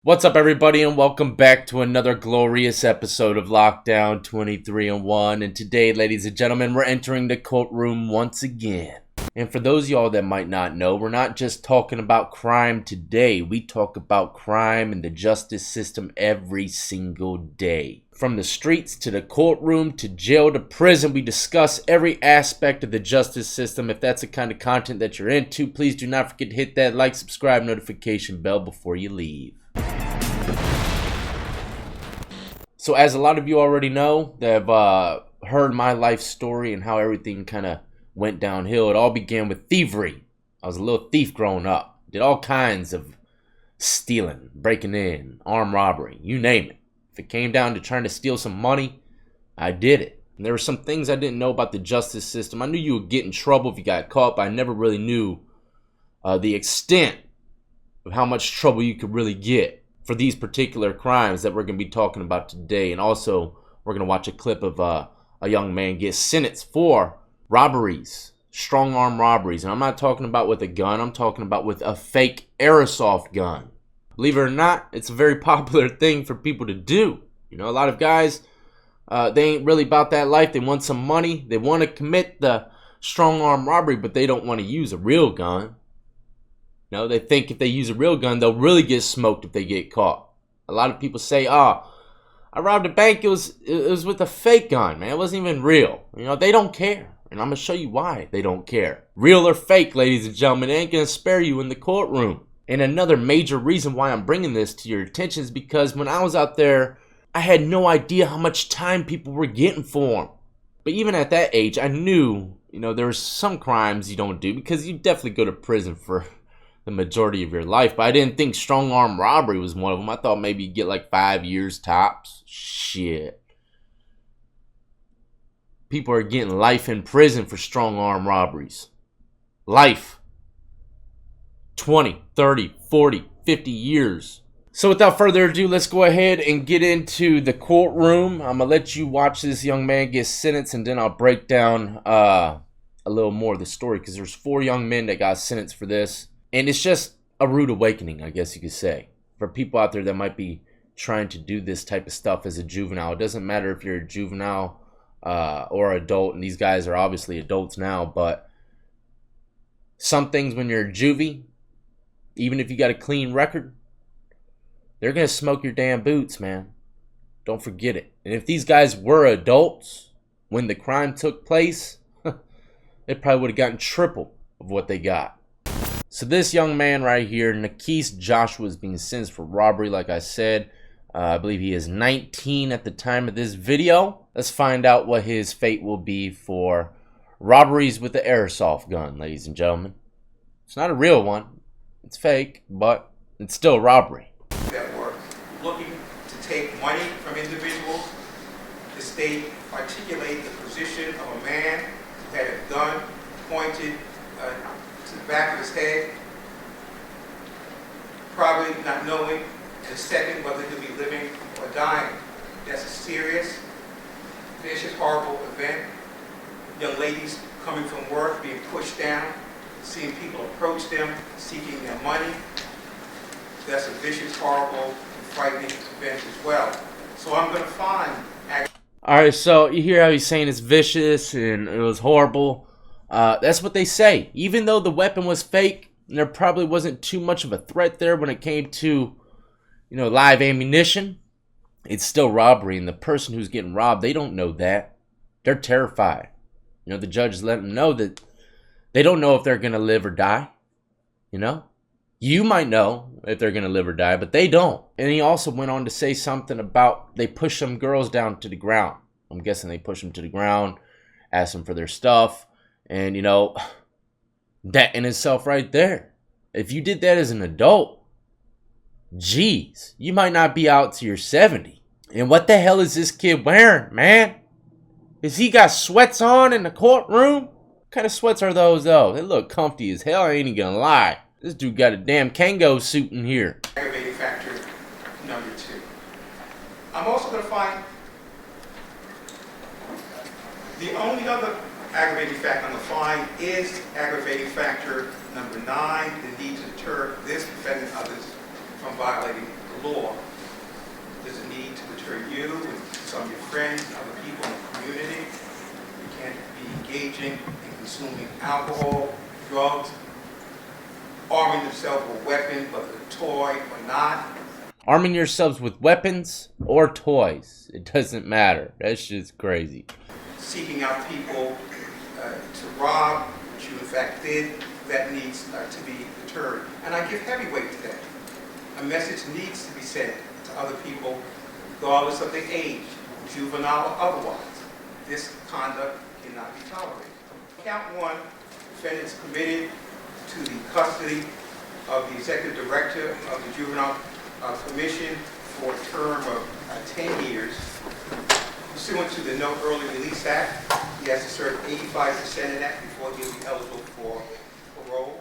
What's up, everybody, and welcome back to another glorious episode of Lockdown 23-1. And today, ladies and gentlemen, we're entering the courtroom once again. And for those of y'all that might not know, we're not just talking about crime today. We talk about crime and the justice system every single day. From the streets to the courtroom to jail to prison, we discuss every aspect of the justice system. If that's the kind of content that you're into, please do not forget to hit that like, subscribe, notification bell before you leave. So as a lot of you already know that have heard my life story and how everything kind of went downhill, it all began with thievery. I was a little thief growing up. Did all kinds of stealing, breaking in, armed robbery, you name it. If it came down to trying to steal some money, I did it. And there were some things I didn't know about the justice system. I knew you would get in trouble if you got caught, but I never really knew the extent of how much trouble you could really get for these particular crimes that we're going to be talking about today. And also, we're going to watch a clip of a young man get sentenced for robberies, strong arm robberies. And I'm not talking about with a gun, I'm talking about with a fake airsoft gun. Believe it or not, it's a very popular thing for people to do. You know, a lot of guys, they ain't really about that life. They want some money. They want to commit the strong arm robbery, but they don't want to use a real gun. No, they think if they use a real gun, they'll really get smoked if they get caught. A lot of people say, I robbed a bank, it was with a fake gun, man. It wasn't even real. You know, they don't care. And I'm going to show you why they don't care. Real or fake, ladies and gentlemen, they ain't going to spare you in the courtroom. And another major reason why I'm bringing this to your attention is because when I was out there, I had no idea how much time people were getting for them. But even at that age, I knew, there were some crimes you don't do because you definitely go to prison for the majority of your life, but I didn't think strong arm robbery was one of them. I thought maybe you'd get like 5 years tops. Shit. People are getting life in prison for strong arm robberies. Life. 20, 30, 40, 50 years. So without further ado, let's go ahead and get into the courtroom. I'm going to let you watch this young man get sentenced, and then I'll break down a little more of the story, because there's 4 young men that got sentenced for this. And it's just a rude awakening, I guess you could say, for people out there that might be trying to do this type of stuff as a juvenile. It doesn't matter if you're a juvenile or adult, and these guys are obviously adults now, but some things when you're a juvie, even if you got a clean record, they're going to smoke your damn boots, man. Don't forget it. And if these guys were adults when the crime took place, they probably would have gotten triple of what they got. So this young man right here, Nakis Joshua, is being sentenced for robbery, like I said. I believe he is 19 at the time of this video. Let's find out what his fate will be for robberies with the airsoft gun, ladies and gentlemen. It's not a real one. It's fake, but it's still robbery. That were looking to take money from individuals. The state articulated the position of a man who had a gun pointed to the back of his head, probably not knowing in a second whether he'll be living or dying. That's a serious, vicious, horrible event. Young ladies coming from work being pushed down, seeing people approach them, seeking their money. That's a vicious, horrible, and frightening event as well. So I'm going to find... Alright, so you hear how he's saying it's vicious and it was horrible. That's what they say. Even though the weapon was fake, there probably wasn't too much of a threat there when it came to, live ammunition. It's still robbery, and the person who's getting robbed, they don't know that. They're terrified. The judge let them know that they don't know if they're going to live or die. You might know if they're going to live or die, but they don't. And he also went on to say something about they push some girls down to the ground. I'm guessing they push them to the ground, ask them for their stuff. And, that in itself right there, if you did that as an adult, geez, you might not be out to your 70. And what the hell is this kid wearing, man? Is he got sweats on in the courtroom? What kind of sweats are those, though? They look comfy as hell, I ain't even gonna lie. This dude got a damn Kango suit in here. Aggravating factor number 2. I'm also going to find the only other aggravating factor I'm going to find is aggravating factor number 9, the need to deter this defendant and others from violating the law. alcohol, drugs, arming themselves with weapons, whether a toy or not. Arming yourselves with weapons or toys, it doesn't matter. That's just crazy. Seeking out people to rob, which you in fact did, that needs to be deterred. And I give heavy weight to that. A message needs to be sent to other people, regardless of their age, juvenile or otherwise. This conduct cannot be tolerated. Count one, defendants committed to the custody of the executive director of the Juvenile Commission for a term of 10 years. Pursuant to the No Early Release Act, he has to serve 85% of that before he'll be eligible for parole.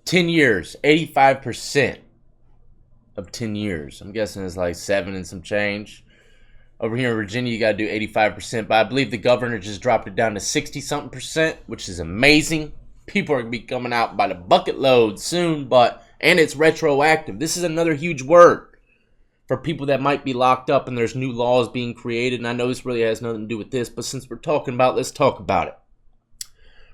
10 years, 85% of 10 years. I'm guessing it's like 7 and some change. Over here in Virginia, you got to do 85%, but I believe the governor just dropped it down to 60-something percent, which is amazing. People are going to be coming out by the bucket load soon, and it's retroactive. This is another huge word for people that might be locked up and there's new laws being created. And I know this really has nothing to do with this, but since we're talking about it, let's talk about it.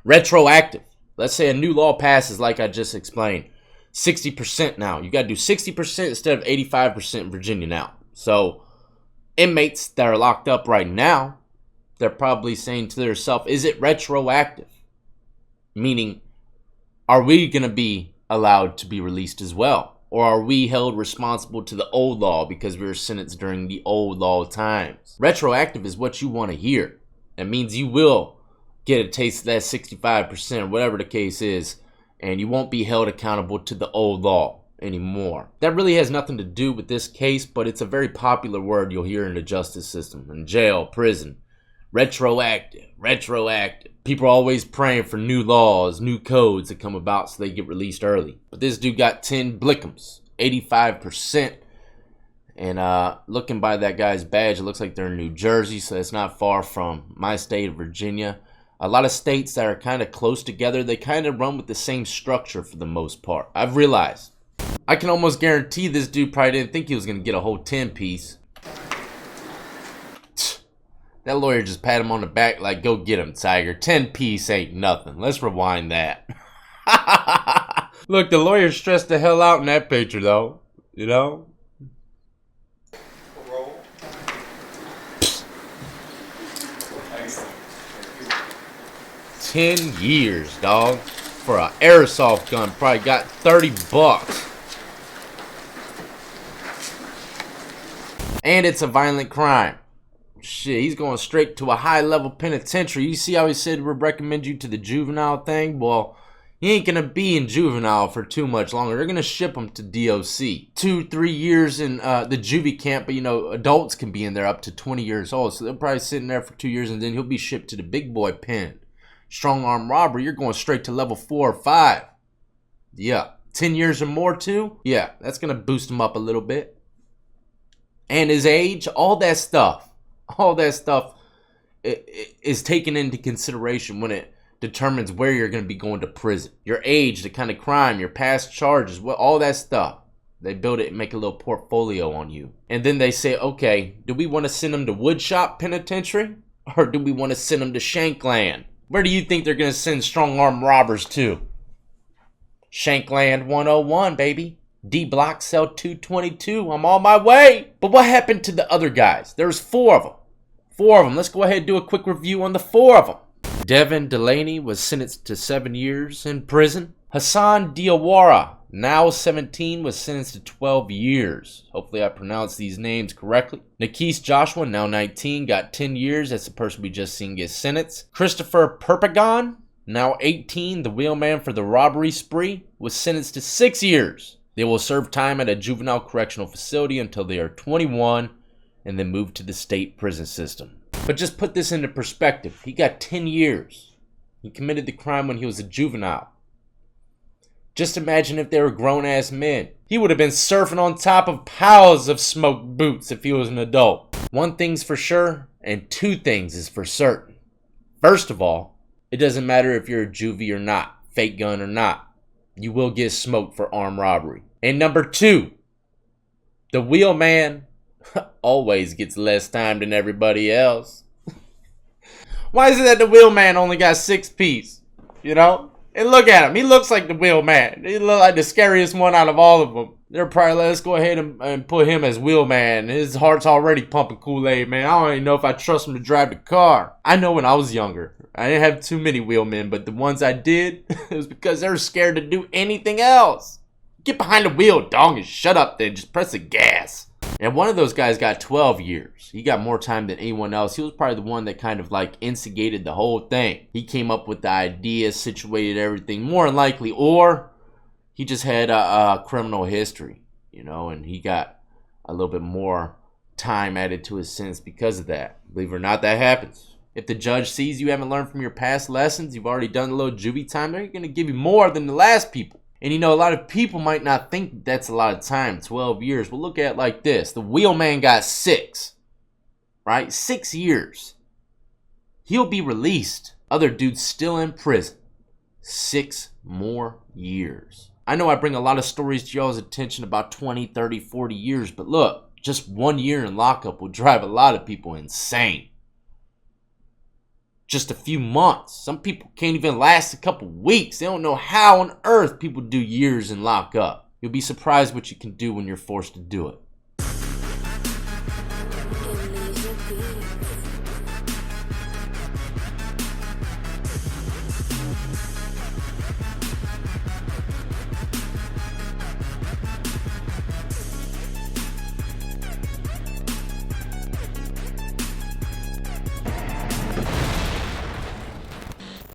Retroactive. Let's say a new law passes like I just explained. 60% now. You got to do 60% instead of 85% in Virginia now. So inmates that are locked up right now, they're probably saying to themselves, is it retroactive? Meaning, are we going to be allowed to be released as well? Or are we held responsible to the old law because we were sentenced during the old law times? Retroactive is what you want to hear. That means you will get a taste of that 65% or whatever the case is, and you won't be held accountable to the old law anymore. That really has nothing to do with this case, but it's a very popular word you'll hear in the justice system, in jail, prison. Retroactive, retroactive. People are always praying for new laws, new codes that come about so they get released early. But this dude got 10 blickums, 85%. And looking by that guy's badge, it looks like they're in New Jersey, so it's not far from my state of Virginia. A lot of states that are kind of close together, they kind of run with the same structure for the most part. I've realized. I can almost guarantee this dude probably didn't think he was going to get a whole 10 piece. That lawyer just pat him on the back like, go get him, Tiger. 10 piece ain't nothing. Let's rewind that. Look, the lawyer stressed the hell out in that picture, though. You know? Parole. 10 years, dog. For an airsoft gun. Probably got $30. And it's a violent crime. Shit, he's going straight to a high-level penitentiary. You see how he said we'd recommend you to the juvenile thing? Well, he ain't gonna be in juvenile for too much longer. They're gonna ship him to DOC. 2-3 years in the juvie camp, but you know, adults can be in there up to 20 years old. So they'll probably sit in there for 2 years and then he'll be shipped to the big boy pen. Strong arm robbery, you're going straight to level 4 or 5. Yeah. 10 years or more too? Yeah, that's gonna boost him up a little bit. And his age, all that stuff is taken into consideration when it determines where you're going to be going to prison. Your age, the kind of crime, your past charges, all that stuff. They build it and make a little portfolio on you. And then they say, okay, do we want to send them to Woodshop Penitentiary? Or do we want to send them to Shankland? Where do you think they're going to send strong arm robbers to? Shankland 101, baby. D Block cell 222. I'm on my way. But what happened to the other guys? There's 4 of them. 4 of them. Let's go ahead and do a quick review on the 4 of them. Devin Delaney was sentenced to 7 years in prison. Hassan Diawara, now 17, was sentenced to 12 years. Hopefully I pronounced these names correctly. Nikis Joshua, now 19, got 10 years. That's the person we just seen get sentenced. Christopher Perpagon, now 18, the wheelman for the robbery spree, was sentenced to 6 years. They will serve time at a juvenile correctional facility until they are 21 and then move to the state prison system. But just put this into perspective. He got 10 years. He committed the crime when he was a juvenile. Just imagine if they were grown-ass men. He would have been surfing on top of piles of smoked boots if he was an adult. One thing's for sure, and 2 things is for certain. First of all, it doesn't matter if you're a juvie or not, fake gun or not. You will get smoked for armed robbery. And number 2, the wheelman always gets less time than everybody else. Why is it that the wheelman only got 6 piece? You know? And look at him. He looks like the wheelman. He looks like the scariest one out of all of them. They're probably, let's go ahead and put him as wheelman. His heart's already pumping Kool-Aid, man. I don't even know if I trust him to drive the car. I know when I was younger, I didn't have too many wheelmen, but the ones I did, it was because they were scared to do anything else. Get behind the wheel, dog, and shut up then. Just press the gas. And one of those guys got 12 years. He got more time than anyone else. He was probably the one that kind of like instigated the whole thing. He came up with the idea, situated everything, more than likely, or he just had a criminal history, you know, and he got a little bit more time added to his sentence because of that. Believe it or not, that happens. If the judge sees you haven't learned from your past lessons, you've already done a little juvie time, they're going to give you more than the last people. And you know, a lot of people might not think that's a lot of time, 12 years. But look at it like this. The wheelman got 6, right? 6 years. He'll be released. Other dude's still in prison. 6 more years. I know I bring a lot of stories to y'all's attention about 20, 30, 40 years. But look, just 1 year in lockup will drive a lot of people insane. Just a few months. Some people can't even last a couple weeks. They don't know how on earth people do years in lockup. You'll be surprised what you can do when you're forced to do it.